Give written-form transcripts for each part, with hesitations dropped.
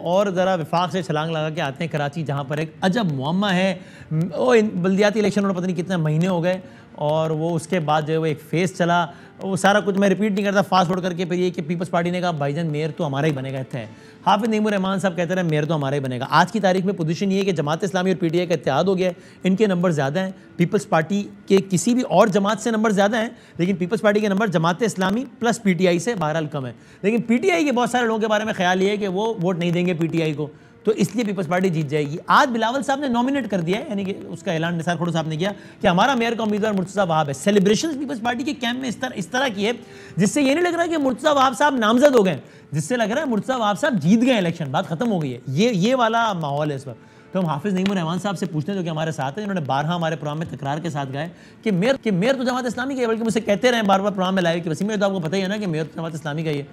और ज़रा विफाक से छलांग लगा के आते हैं कराची, जहाँ पर एक अजब मुअम्मा है। वो बल्दियाती इलेक्शन में पता नहीं कितने महीने हो गए और वो उसके बाद जो है वो एक फेस चला, वो सारा कुछ मैं रिपीट नहीं करता, फास्ट फॉरवर्ड करके फिर ये कि पीपल्स पार्टी ने कहा भाईजान मेयर तो हमारा ही बनेगा। इतने हाफिज नईमुर रहमान साहब कहते रहे मेयर तो हमारा ही बनेगा। आज की तारीख में पोजीशन ये है कि जमात इस्लामी और पीटीआई का इत्तेहाद हो गया है, इनके नंबर ज़्यादा हैं, पीपल्स पार्टी के किसी भी और जमात से नंबर ज़्यादा हैं, लेकिन पीपल्स पार्टी के number Jamaat Islami plus PTI से बहरहाल कम है। लेकिन पीटीआई के बहुत सारे लोगों के बारे में ख्याल ये है कि वो वोट नहीं देंगे पीटीआई को, तो इसलिए पीपल्स पार्टी जीत जाएगी। आज बिलावल साहब ने नॉमिनेट कर दिया है, यानी कि उसका ऐलान निसार खोड़ो साहब ने किया कि हमारा मेयर का उम्मीदवार मुर्तज़ा वहाब है। सेलिब्रेशन पीपल्स पार्टी के कैंप में इस तरह की है जिससे ये नहीं लग रहा कि मुर्तज़ा वहाब साहब नामजद हो गए, जिससे लग रहा है मुर्तज़ा वहाब साहब जीत गए इलेक्शन, बात खत्म हो गई है। ये वाला माहौल है इस वक्त। तो हम हाफिज नईमुर रहमान साहब से पूछते हैं जो कि हमारे साथ हैं, जिन्होंने बारहा हमारे प्रोग्राम में तकरार के साथ गए कि मेयर तो जमात इस्लामी का है, बल्कि मुझसे कहते रहे बार बार प्रोग्राम में लाइव कि वसीम तो आपको पता ही है ना कि मेयर तो जमात इस्लामी का ही है।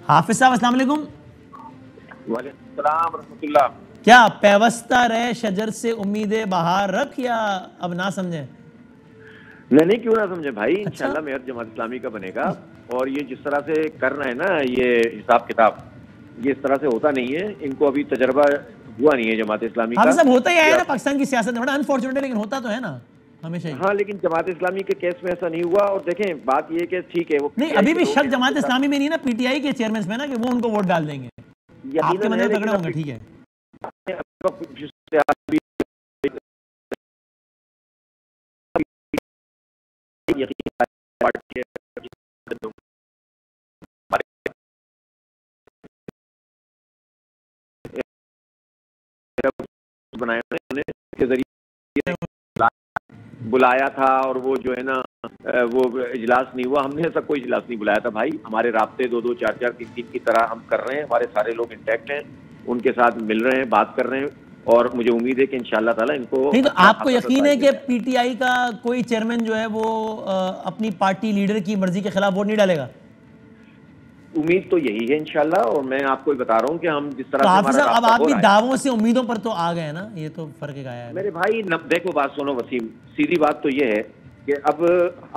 हाफिज साहब अस्सलाम वालेकुम। वालेकुम सलाम रहमतुल्लाह। क्या पैवस्ता रहे शजर से उम्मीदें बहार रख, या अब ना समझे? नहीं, क्यों ना समझे भाई, इंशाल्लाह मेयर जमात इस्लामी का बनेगा। और ये जिस तरह से कर रहे हैं ना ये हिसाब किताब, ये इस तरह से होता नहीं है, इनको अभी तजर्बा हुआ नहीं है जमात इस्लामी का। सब होता ही है ना पाकिस्तान की सियासत में, बड़ा अनफॉर्चुनेट है, लेकिन होता तो है ना हमेशा ही। हाँ, लेकिन जमात इस्लामी के केस में ऐसा नहीं हुआ। और देखें बात ये कि ठीक है वो नहीं, अभी भी शक जमात इस्लामी में नहीं ना, पीटीआई के चेयरमैन में ना कि वो उनको वोट डाल देंगे, आपके बंदे तगड़े होंगे, ठीक है। बनाया के जरिए बुलाया था और वो जो है ना वो इजलास नहीं हुआ। हमने ऐसा कोई इजलास नहीं बुलाया था भाई, हमारे राब्ते 2-2, 4-4, 3-3 की तरह हम कर रहे हैं, हमारे सारे लोग इंटैक्ट हैं, उनके साथ मिल रहे हैं, बात कर रहे हैं और मुझे उम्मीद है कि इंशाल्लाह ताला इनको। नहीं, तो आपको यकीन है कि पीटीआई का कोई चेयरमैन जो है वो अपनी पार्टी लीडर की मर्जी के खिलाफ वोट नहीं डालेगा? उम्मीद तो यही है इंशाल्लाह। और मैं आपको बता रहा हूँ कि हम जिस तरह से अब आपकी दावों से उम्मीदों पर तो आ गए ना, ये तो फर्क आया है मेरे भाई। देखो बात सुनो वसीम, सीधी बात तो ये है कि अब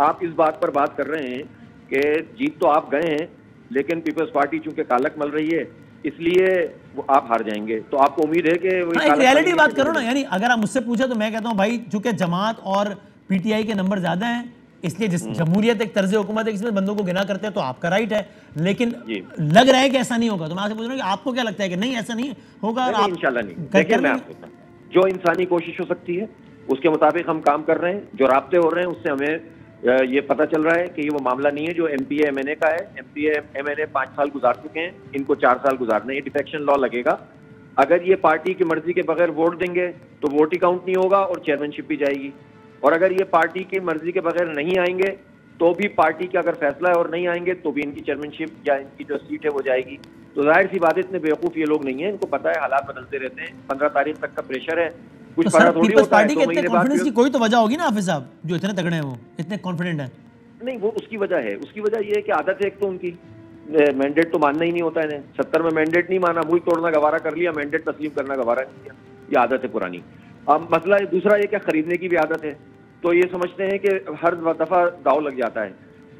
आप इस बात पर बात कर रहे हैं कि जीत तो आप गए हैं, लेकिन पीपल्स पार्टी चूंकि कालक मल रही है इसलिए वो आप हार जाएंगे। तो आपको उम्मीद है कि रियलिटी बात करो ना, यानी अगर आप मुझसे पूछे तो मैं कहता हूँ भाई चूंकि जमात और पीटीआई के नंबर ज्यादा हैं, इसलिए जिस जमहूरियत एक तर्ज हुकूमत है, इसमें बंदों को गिना करते हैं, तो आपका राइट है, लेकिन लग रहा है कि ऐसा नहीं होगा। तो मैं आपसे पूछ रहा हूँ कि आपको क्या लगता है कि नहीं ऐसा नहीं होगा? इंशाल्लाह नहीं। देखिए मैं आपको जो इंसानी कोशिश हो सकती है उसके मुताबिक हम काम कर रहे हैं। जो राब्ते हो रहे हैं उससे हमें ये पता चल रहा है कि ये वो मामला नहीं है जो एमपीए एमएनए का है। एमपीए एमएनए 5 साल गुजार चुके हैं, इनको 4 साल गुजारने, ये डिफेक्शन लॉ लगेगा। अगर ये पार्टी की मर्जी के बगैर वोट देंगे तो वोट ही काउंट नहीं होगा और चेयरमैनशिप भी जाएगी। और अगर ये पार्टी की मर्जी के बगैर नहीं आएंगे तो भी पार्टी का अगर फैसला है और नहीं आएंगे तो भी इनकी चेयरमैनशिप या इनकी जो सीट है वो जाएगी। तो जाहिर सी बात है, इतने बेवकूफ ये लोग नहीं है, इनको पता है हालात बदलते रहते हैं। 15 तारीख तक का प्रेशर है, कुछ पता थोड़ी होता है। कॉन्फिडेंस की कोई तो वजह होगी ना हाफिज साहब, जो इतने तगड़े हैं, वो इतने कॉन्फिडेंट है। नहीं, वो उसकी वजह है, उसकी वजह ये है कि आदत है एक तो उनकी, मैंडेट तो मानना ही नहीं होता है। 70 में मैंडेट नहीं माना, मुल्क तोड़ना गवारा कर लिया, मैंडेट तस्लीम करना गवारा नहीं किया, ये आदत है पुरानी। अब मसला दूसरा ये क्या, खरीदने की भी आदत है, तो ये समझते हैं कि हर दफा दाव लग जाता है।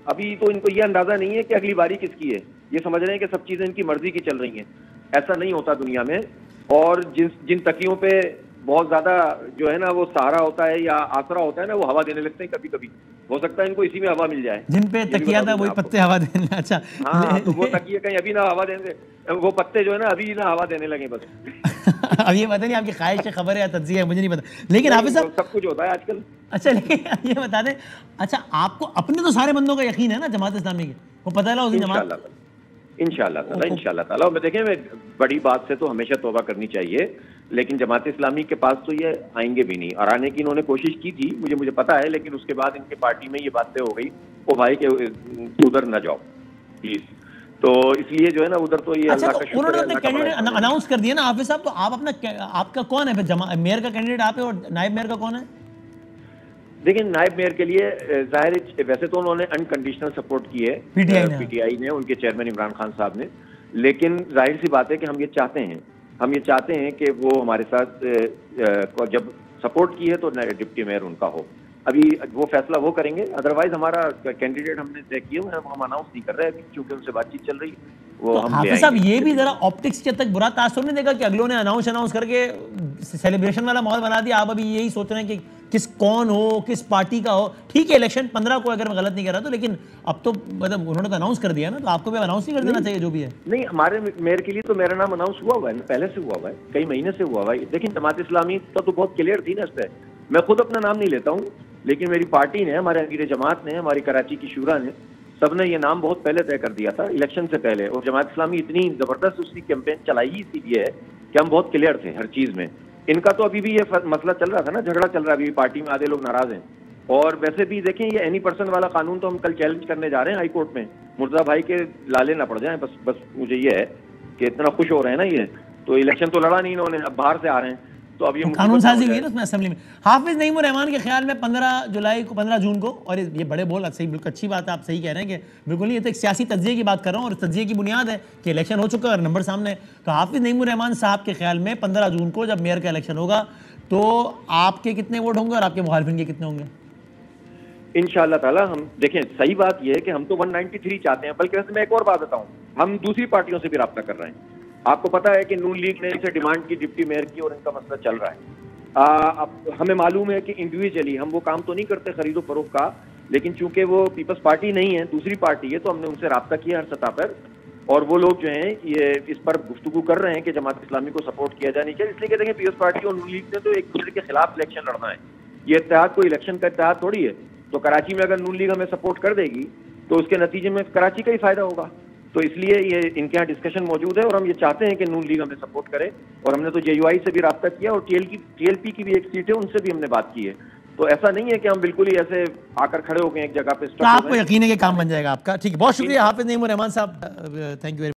अभी तो इनको ये अंदाजा नहीं है कि अगली बारी किसकी है, ये समझ रहे हैं कि सब चीजें इनकी मर्जी की चल रही हैं। ऐसा नहीं होता दुनिया में। और जिन तकियों पे बहुत ज्यादा जो है ना वो सहारा होता है या आसरा होता है ना, वो हवा देने लगते हैं कभी कभी। हो सकता है इनको इसी में हवा मिल जाए। जिन पे तकिया था वही पत्ते हवा देने। अच्छा, हाँ, तो वो तकिए कहीं अभी ना हवा देने, वो पत्ते जो है ना अभी ना हवा देने लगे बस। अब ये पता नहीं आपकी ख्वाहिश की खबर है या तज्जिया है, मुझे नहीं पता, लेकिन हाफिज साहब सब कुछ होता है आजकल। अच्छा, लेकिन ये बता दें, अच्छा आपको अपने तो सारे बंदों का यकीन है ना जमात इस्लामी के, वो पता है उसी जमात इंशाल्लाह ताला। मैं देखें, मैं बड़ी बात से तो हमेशा तौबा करनी चाहिए, लेकिन जमात इस्लामी के पास तो ये आएंगे भी नहीं। और आने की इन्होंने कोशिश की थी, मुझे पता है, लेकिन उसके बाद इनके पार्टी में ये बातें हो गई, ओ भाई के उधर न जाओ प्लीज। तो इसलिए जो है ना उधर तो ये अच्छा, तो उन्होंने अपने कैंडिडेट अनाउंस कर दिया ना हाफिज साहब, तो आप अपना आपका कौन है फिर? मेयर का कैंडिडेट आप है और नायब मेयर का कौन है? देखिए, नायब मेयर के लिए जाहिर वैसे तो उन्होंने अनकंडीशनल सपोर्ट की है पीटीआई ने, उनके चेयरमैन इमरान खान साहब ने। लेकिन जाहिर सी बात है कि हम ये चाहते हैं कि वो हमारे साथ जब सपोर्ट की है तो डिप्टी मेयर उनका हो। अभी वो फैसला वो करेंगे, अदरवाइज हमारा कैंडिडेट हमने तय किया, हम अनाउंस नहीं कर रहे हैं क्योंकि उनसे बातचीत चल रही है। वो हम ले हाफिज साहब आएंगे। ये भी जरा ऑप्टिक्स के तक बुरा तासुर नहीं देगा कि अगलों ने अनाउंस करके सेलिब्रेशन वाला माहौल बना दिया, आप अभी यही सोच रहे हैं कि किस कौन हो, किस पार्टी का हो। ठीक है, इलेक्शन 15 को अगर मैं गलत नहीं कर रहा तो, लेकिन अब तो मतलब उन्होंने तो अनाउंस कर दिया ना, तो आपको भी अनाउंस नहीं कर देना चाहिए जो भी है? नहीं, हमारे मेयर के लिए तो मेरा नाम अनाउंस हुआ है, पहले से हुआ है, कई महीने से हुआ है। लेकिन जमात इस्लामी तो बहुत क्लियर थी ना इस पर। मैं खुद अपना नाम नहीं लेता हूँ, लेकिन मेरी पार्टी ने, हमारे अमीर जमात ने, हमारी कराची की शूरा ने, सबने ये नाम बहुत पहले तय कर दिया था इलेक्शन से पहले। और जमात इस्लामी इतनी जबरदस्त उसकी कैंपेन चलाई इसीलिए है कि हम बहुत क्लियर थे हर चीज में। इनका तो अभी भी ये मसला चल रहा था ना, झगड़ा चल रहा है अभी पार्टी में, आधे लोग नाराज हैं। और वैसे भी देखें, ये एनी पर्सन वाला कानून तो हम कल चैलेंज करने जा रहे हैं हाई कोर्ट में, मुर्तजा भाई के लाले ना पड़ जाए। बस मुझे ये है कि इतना खुश हो रहे हैं ना ये, तो इलेक्शन तो लड़ा नहीं इन्होंने, अब बाहर से आ रहे हैं, तो अब ये कानून साजी हुई है ना उसमें असेंबली में। हाफिज नईमुर रहमान के ख्याल में 15 जून को, और ये बड़े बोल सही, बिल्कुल अच्छी बात है, आप सही कह रहे हैं कि बिल्कुल नहीं, ये तो एक सियासी तज्जिए की बात कर रहा हूँ, और तज्जिए की बुनियाद है कि इलेक्शन हो चुका है और नंबर सामने है। तो हाफिज नईमुर रहमान साहब के ख्याल में 15 जून को जब मेयर का इलेक्शन होगा तो आपके कितने वोट होंगे और आपके मुखालिफिन के कितने होंगे? इंशाअल्लाह ताला हम देखें, सही बात यह है कि हम तो 193 चाहते हैं, बल्कि वैसे मैं एक और बात बताऊं, हम दूसरी पार्टियों से भी राब्ता कर रहे हैं। आपको पता है कि नून लीग ने इसे डिमांड की डिप्टी मेयर की, और इनका मसला चल रहा है। अब हमें मालूम है कि इंडिविजुअली हम वो काम तो नहीं करते खरीदो फरोख्त का, लेकिन चूंकि वो पीपल्स पार्टी नहीं है, दूसरी पार्टी है, तो हमने उनसे राब्ता किया हर सतह पर। और वो लोग जो हैं ये इस पर गुफ्तगू कर रहे हैं कि जमात इस्लामी को सपोर्ट किया जाना चाहिए। इसलिए कहते हैं कि पीपल्स पार्टी और नून लीग ने तो एक दूसरे के खिलाफ इलेक्शन लड़ना है, ये इत्तेहाद कोई इलेक्शन का इत्तेहाद थोड़ी है। तो कराची में अगर नून लीग हमें सपोर्ट कर देगी तो उसके नतीजे में कराची का ही फायदा होगा। तो इसलिए ये इनके यहाँ डिस्कशन मौजूद है, और हम ये चाहते हैं कि नून लीग हमें सपोर्ट करे। और हमने तो जेयूआई से भी राब्ता किया, और टीएलपी की भी एक सीट है, उनसे भी हमने बात की है। तो ऐसा नहीं है कि हम बिल्कुल ही ऐसे आकर खड़े हो गए एक जगह पे। तो आपको यकीन है कि काम बन जाएगा आपका। ठीक है, बहुत शुक्रिया हाफिज नईमुर रहमान साहब, थैंक यू।